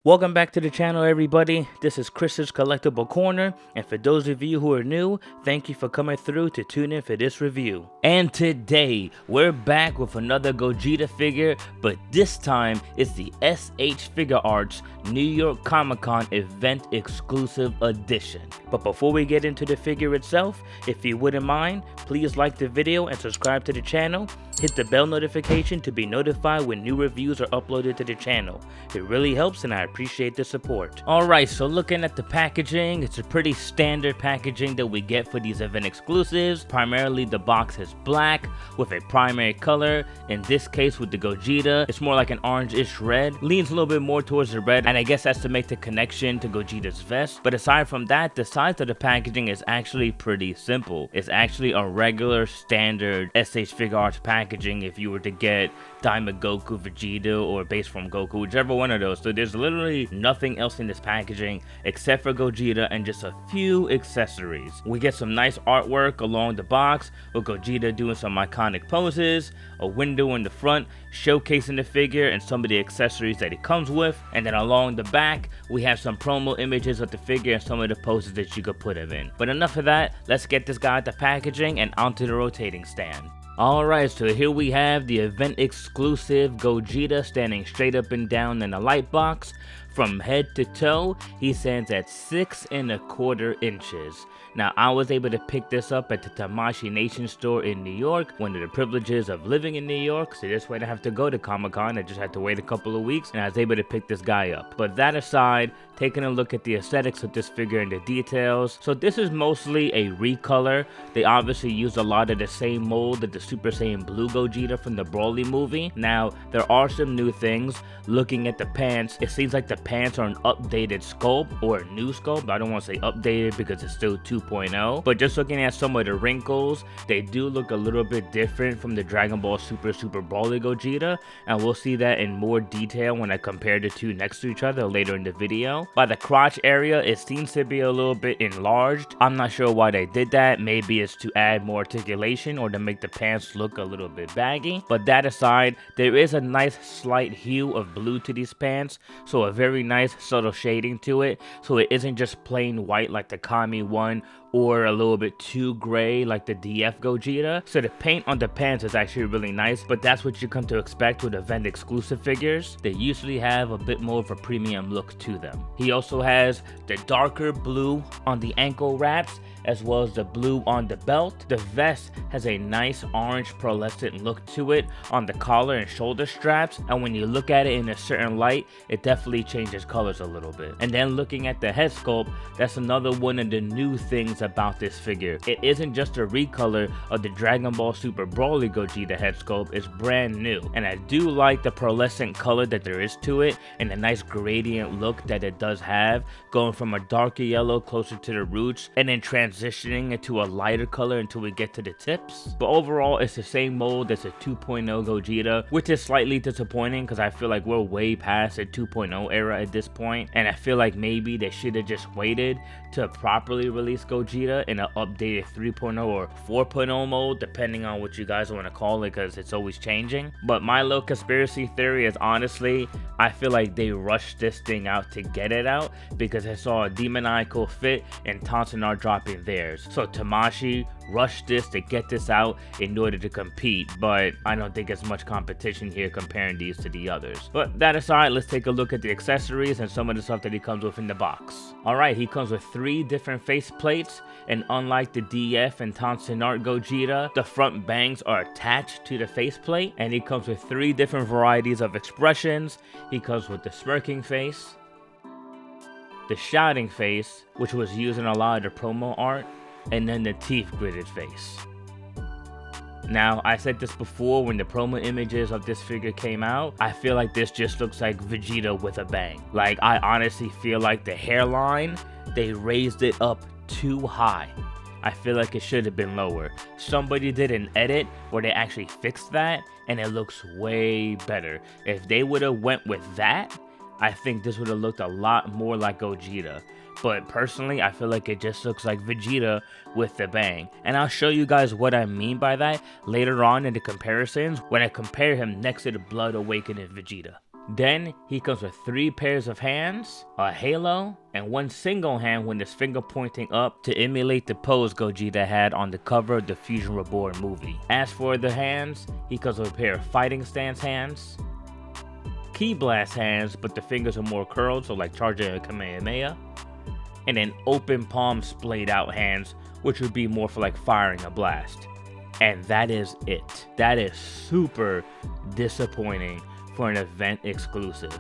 Welcome back to the channel, everybody. This is Chris's Collectible Corner, and for those of you who are new, thank you for coming through to tune in for this review. And today, we're back with another Gogeta figure, but this time it's the S.H.Figuarts New York Comic Con event exclusive edition. But before we get into the figure itself, if you wouldn't mind, please like the video and subscribe to the channel. Hit the bell notification to be notified when new reviews are uploaded to the channel. It really helps and I appreciate the support. Alright, so looking at the packaging, it's a pretty standard packaging that we get for these event exclusives. Primarily the box is black with a primary color. In this case with the Gogeta, it's more like an orange-ish red. Leans a little bit more towards the red, and I guess that's to make the connection to Gogeta's vest. But aside from that, the size of the packaging is actually pretty simple. It's actually a regular standard S.H.Figuarts packaging if you were to get Diamond Goku, Vegeta, or Base Form Goku, whichever one of those. So there's literally nothing else in this packaging except for Gogeta and just a few accessories. We get some nice artwork along the box with Gogeta doing some iconic poses, a window in the front showcasing the figure and some of the accessories that it comes with, and then along the back we have some promo images of the figure and some of the poses that you could put him in. But enough of that, let's get this guy at the packaging and onto the rotating stand. Alright, so here we have the event exclusive Gogeta standing straight up and down in a light box. From head to toe, he stands at 6 1/4 inches. Now, I was able to pick this up at the Tamashii Nation store in New York, one of the privileges of living in New York, so this way I didn't have to go to Comic-Con, I just had to wait a couple of weeks, and I was able to pick this guy up. But that aside, taking a look at the aesthetics of this figure and the details, so this is mostly a recolor. They obviously used a lot of the same mold that the Super Saiyan Blue Gogeta from the Broly movie. Now, there are some new things. Looking at the pants, it seems like the pants are an updated sculpt or a new sculpt. I don't want to say updated because it's still 2.0, but just looking at some of the wrinkles, they do look a little bit different from the Dragon Ball Super Broly Gogeta, and we'll see that in more detail when I compare the two next to each other later in the video. By the crotch area, it seems to be a little bit enlarged. I'm not sure why they did that. Maybe it's to add more articulation or to make the pants look a little bit baggy. But that aside, there is a nice slight hue of blue to these pants, so a very nice subtle shading to it, so it isn't just plain white like the Kami one or a little bit too gray like the DF Gogeta. So the paint on the pants is actually really nice, but that's what you come to expect with event exclusive figures. They usually have a bit more of a premium look to them. He also has the darker blue on the ankle wraps as well as the blue on the belt. The vest has a nice orange pearlescent look to it on the collar and shoulder straps, and when you look at it in a certain light, it definitely changes colors a little bit. And then looking at the head sculpt, that's another one of the new things about this figure. It isn't just a recolor of the Dragon Ball Super Broly Gogeta head sculpt, it's brand new. And I do like the pearlescent color that there is to it and the nice gradient look that it does have, going from a darker yellow closer to the roots and then transitioning into a lighter color until we get to the tips. But overall, it's the same mold as a 2.0 Gogeta, which is slightly disappointing because I feel like we're way past the 2.0 era at this point, and I feel like maybe they should have just waited to properly release Gogeta in an updated 3.0 or 4.0 mode, depending on what you guys want to call it, because it's always changing. But my little conspiracy theory is, honestly, I feel like they rushed this thing out to get it out because I saw a demoniacal fit and Tantanar dropping theirs. So Tamashii rushed this to get this out in order to compete, but I don't think there's much competition here comparing these to the others. But that aside, let's take a look at the accessories and some of the stuff that he comes with in the box. Alright, he comes with 3 different face plates, and unlike the DF and Tantanar Gogeta, the front bangs are attached to the faceplate, and he comes with 3 different varieties of expressions. He comes with the smirking face, the shouting face, which was used in a lot of the promo art, and then the teeth gritted face. Now, I said this before when the promo images of this figure came out, I feel like this just looks like Vegeta with a bang. Like, I honestly feel like the hairline, they raised it up too high. I feel like it should have been lower. Somebody did an edit where they actually fixed that, and it looks way better. If they would have went with that, I think this would have looked a lot more like Gogeta. But personally, I feel like it just looks like Vegeta with the bang. And I'll show you guys what I mean by that later on in the comparisons when I compare him next to the Blood Awakening Vegeta. Then he comes with 3 pairs of hands, a halo, and 1 single hand with his finger pointing up to emulate the pose Gogeta had on the cover of the Fusion Reborn movie. As for the hands, he comes with a pair of fighting stance hands, Ki blast hands, but the fingers are more curled, so like charging a Kamehameha, and then open palm splayed out hands, which would be more for like firing a blast. And that is it. That is super disappointing for an event exclusive.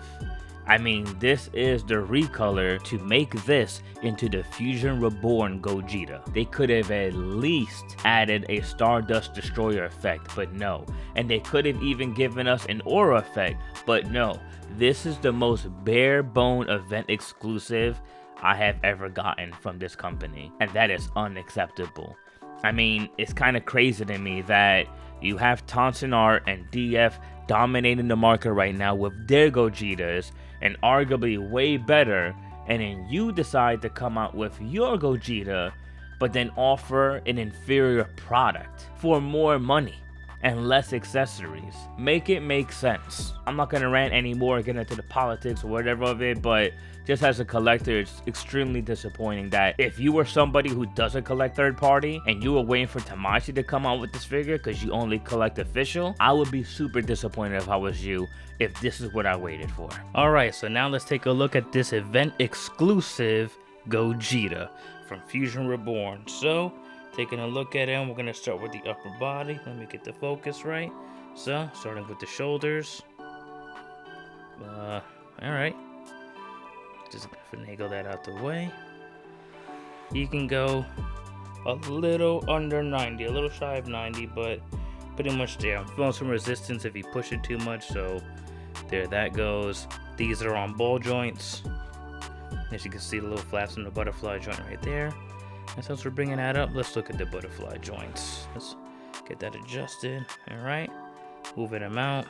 I mean, this is the recolor to make this into the Fusion Reborn Gogeta. They could have at least added a Stardust Destroyer effect, but no. And they could have even given us an aura effect, but no. This is the most bare bone event exclusive I have ever gotten from this company, and that is unacceptable. I mean, it's kind of crazy to me that you have Tonson Art and DF dominating the market right now with their Gogetas, and arguably way better, and then you decide to come out with your Gogeta, but then offer an inferior product for more money and less accessories. Make it make sense. I'm not gonna rant anymore, get into the politics or whatever of it, but just as a collector, it's extremely disappointing that if you were somebody who doesn't collect third party and you were waiting for Tamashii to come out with this figure because you only collect official, I would be super disappointed if I was you, if this is what I waited for. Alright, so now let's take a look at this event exclusive Gogeta from Fusion Reborn. So, taking a look at him, we're going to start with the upper body. Let me get the focus right. So, starting with the shoulders. Alright. Just finagle that out the way. You can go a little under 90, a little shy of 90, but pretty much there. I'm feeling some resistance if you push it too much, so there that goes. These are on ball joints. As you can see, the little flaps in the butterfly joint right there. And since we're bringing that up, let's look at the butterfly joints. Let's get that adjusted. Alright, moving them out.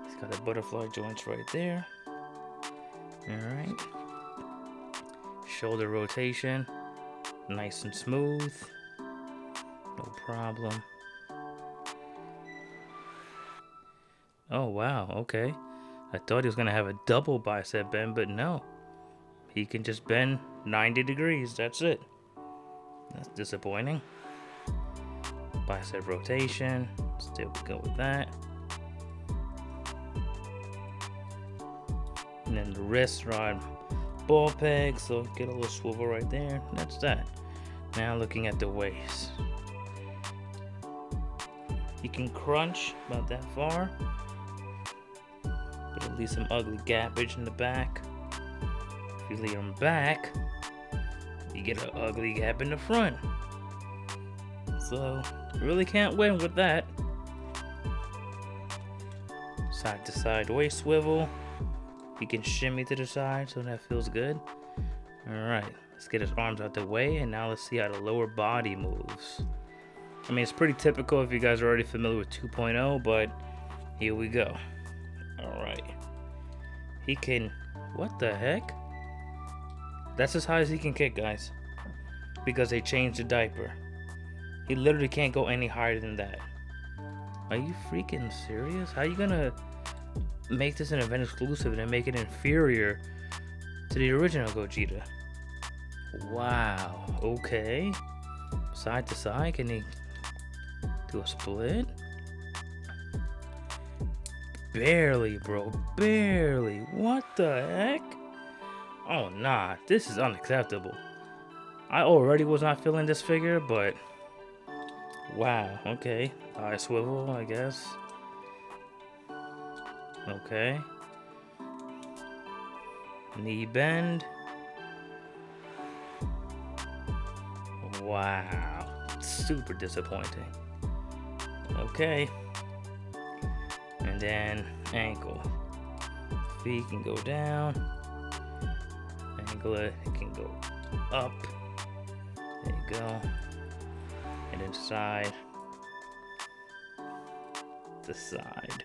He's got the butterfly joints right there. Alright, shoulder rotation, nice and smooth, no problem. Oh wow, okay. I thought he was gonna have a double bicep bend, but no. He can just bend 90 degrees, that's it. That's disappointing. Bicep rotation, still go with that. And then the wrists are on ball pegs, so get a little swivel right there. That's that. Now looking at the waist. You can crunch about that far, but at least some ugly gappage in the back. If you leave them back, you get an ugly gap in the front. So, really can't win with that. Side to side waist swivel. He can shimmy to the side, so that feels good. Alright, let's get his arms out the way, and now let's see how the lower body moves. I mean, it's pretty typical if you guys are already familiar with 2.0, but here we go. Alright. He can... What the heck? That's as high as he can kick, guys. Because they changed the diaper. He literally can't go any higher than that. Are you freaking serious? How are you gonna make this an event exclusive and then make it inferior to the original Gogeta? Wow, okay. Side to side, can he do a split? Barely, bro, barely. What the heck? Oh nah, this is unacceptable. I already was not feeling this figure, but wow, okay. Eye swivel, I guess. Okay. Knee bend. Wow. Super disappointing. Okay. And then ankle. Feet can go down. Ankle, it can go up. There you go. And then side to side.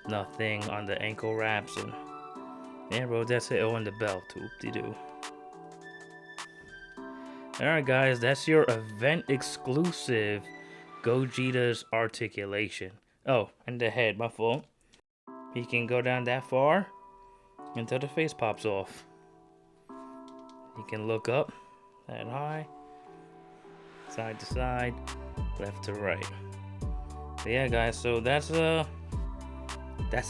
Nothing on the ankle wraps, and yeah, bro, that's it. Oh, and the belt, whoop-de-doo. Alright, guys, that's your event exclusive Gogeta's Articulation Oh, and the head, my fault. He can go down that far until the face pops off. He can look up that high, side to side, left to right. But yeah, guys, so that's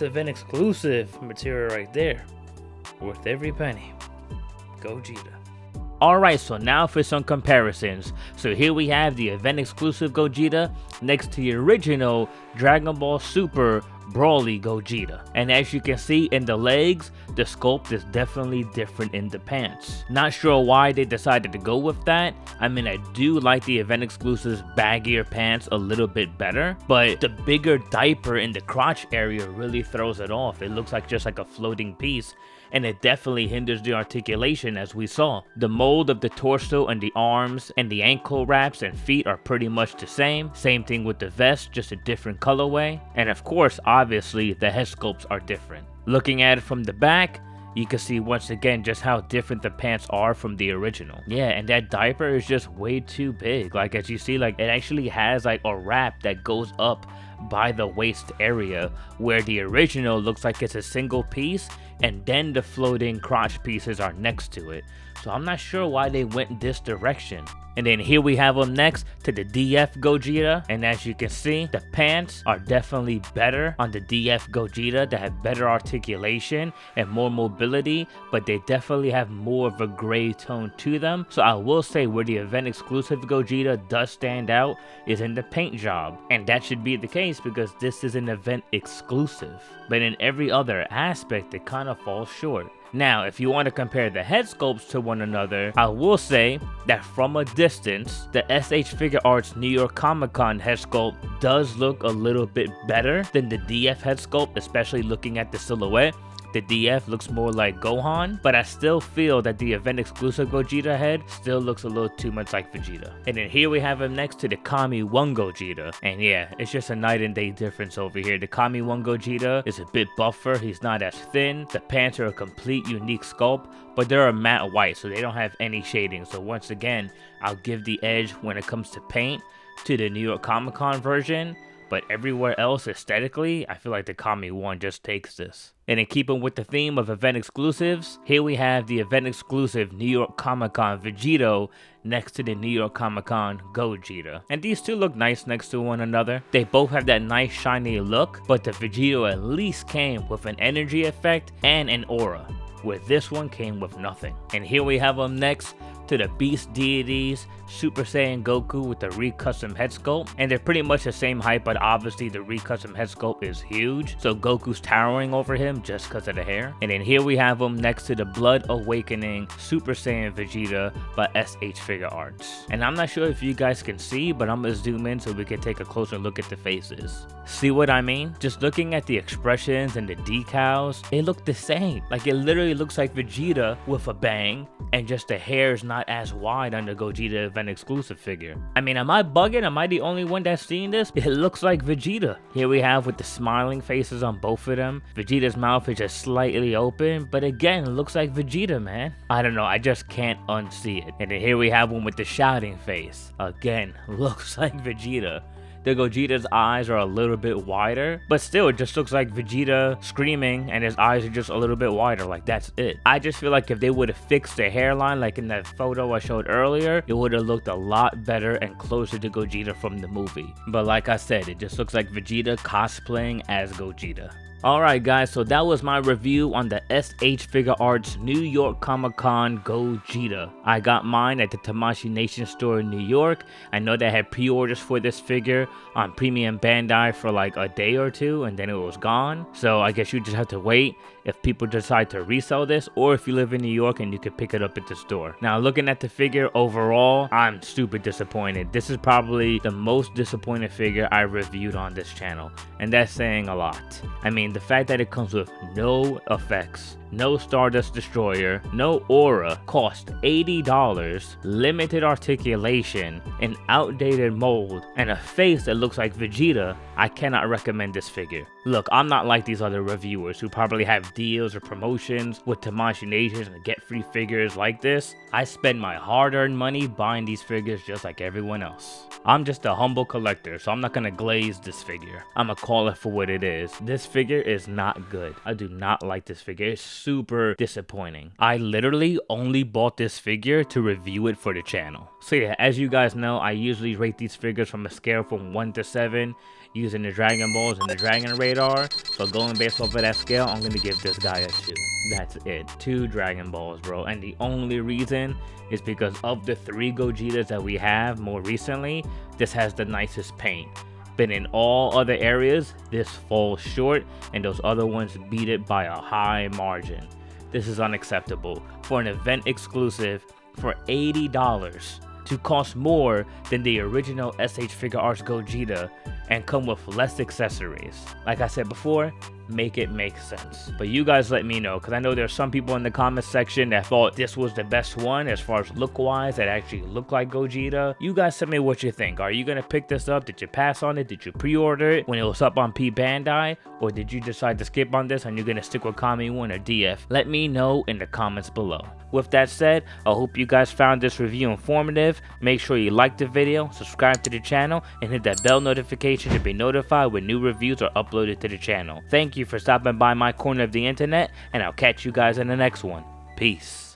event exclusive material right there. Worth every penny. Gogeta. Alright, so now for some comparisons. So here we have the event exclusive Gogeta next to the original Dragon Ball Super Broly Gogeta. And as you can see in the legs, the sculpt is definitely different in the pants. Not sure why they decided to go with that. I mean, I do like the event exclusive's baggier pants a little bit better, but the bigger diaper in the crotch area really throws it off. It looks like just like a floating piece, and it definitely hinders the articulation as we saw. The mold of the torso and the arms and the ankle wraps and feet are pretty much the same. Same thing with the vest, just a different colorway. And of course, obviously, the head sculpts are different. Looking at it from the back, you can see once again just how different the pants are from the original. Yeah, and that diaper is just way too big. Like, as you see, like, it actually has like a wrap that goes up by the waist area, where the original looks like it's a single piece and then the floating crotch pieces are next to it. So I'm not sure why they went this direction. And then here we have them next to the DF Gogeta, and as you can see, the pants are definitely better on the DF Gogeta. They have better articulation and more mobility, but they definitely have more of a gray tone to them. So I will say where the event exclusive Gogeta does stand out is in the paint job, and that should be the case because this is an event exclusive. But in every other aspect, it kind of falls short. Now, if you want to compare the head sculpts to one another, I will say that from a distance, the S.H.Figuarts New York Comic Con head sculpt does look a little bit better than the DF head sculpt, especially looking at the silhouette. The DF looks more like Gohan, but I still feel that the event exclusive Gogeta head still looks a little too much like Vegeta. And then here we have him next to the Kami 1 Gogeta. And yeah, it's just a night and day difference over here. The Kami 1 Gogeta is a bit buffer, he's not as thin. The pants are a complete unique sculpt, but they're a matte white, so they don't have any shading. So once again, I'll give the edge when it comes to paint to the New York Comic Con version. But everywhere else aesthetically, I feel like the Kami 1 just takes this. And in keeping with the theme of event exclusives, here we have the event exclusive New York Comic Con Vegito next to the New York Comic Con Gogeta. And these two look nice next to one another. They both have that nice shiny look, but the Vegito at least came with an energy effect and an aura, where this one came with nothing. And here we have them next to the Beast Deities Super Saiyan Goku with the re-custom head sculpt, and they're pretty much the same height, but obviously the re-custom head sculpt is huge, so Goku's towering over him just because of the hair. And then here we have him next to the Blood Awakening Super Saiyan Vegeta by S.H.Figuarts. And I'm not sure if you guys can see, but I'm gonna zoom in so we can take a closer look at the faces. See what I mean? Just looking at the expressions and the decals, they look the same. Like, it literally looks like Vegeta with a bang, and just the hair is not as wide on the Gogeta event exclusive figure. I mean, am I bugging? Am I the only one that's seen this? It looks like Vegeta. Here we have with the smiling faces on both of them. Vegeta's mouth is just slightly open, but again, it looks like Vegeta, man. I don't know, I just can't unsee it. And then here we have one with the shouting face. Again, looks like Vegeta. The Gogeta's eyes are a little bit wider, but still it just looks like Vegeta screaming and his eyes are just a little bit wider, like that's it. I just feel like if they would have fixed the hairline like in that photo I showed earlier, it would have looked a lot better and closer to Gogeta from the movie. But like I said, it just looks like Vegeta cosplaying as Gogeta. Alright guys, so that was my review on the S.H.Figuarts New York Comic Con Gogeta. I got mine at the Tamashii Nation store in New York. I know they had pre-orders for this figure on Premium Bandai for like a day or two, and then it was gone. So I guess you just have to wait if people decide to resell this, or if you live in New York and you can pick it up at the store. Now looking at the figure overall, I'm super disappointed. This is probably the most disappointed figure I reviewed on this channel, and that's saying a lot. I mean, the fact that it comes with no effects, no Stardust Destroyer, no aura, cost $80, limited articulation, an outdated mold, and a face that looks like Vegeta, I cannot recommend this figure. Look, I'm not like these other reviewers who probably have deals or promotions with Tamashii Nations and get free figures like this. I spend my hard-earned money buying these figures just like everyone else. I'm just a humble collector, so I'm not gonna glaze this figure. I'm gonna call it for what it is. This figure is not good. I do not like this figure. It's super disappointing. I literally only bought this figure to review it for the channel. So yeah, as you guys know, I usually rate these figures from a scale from 1 to 7 using the Dragon Balls and the Dragon Radar. So going based off of that scale, I'm gonna give this guy a 2. That's it. 2 Dragon Balls, bro. And the only reason is because of the 3 Gogetas that we have more recently, this has the nicest paint. But in all other areas, this falls short and those other ones beat it by a high margin. This is unacceptable. For an event exclusive for $80 to cost more than the original S.H.Figuarts Gogeta and come with less accessories. Like I said before, make it make sense. But you guys let me know, because I know there's some people in the comment section that thought this was the best one as far as look wise, that actually looked like Gogeta. You guys tell me what you think. Are you gonna pick this up? Did you pass on it? Did you pre-order it when it was up on P Bandai? Or did you decide to skip on this and you're gonna stick with Kami 1 or DF? Let me know in the comments below. With that said, I hope you guys found this review informative. Make sure you like the video, subscribe to the channel, and hit that bell notification to be notified when new reviews are uploaded to the channel. Thank you for stopping by my corner of the internet, and I'll catch you guys in the next one. Peace.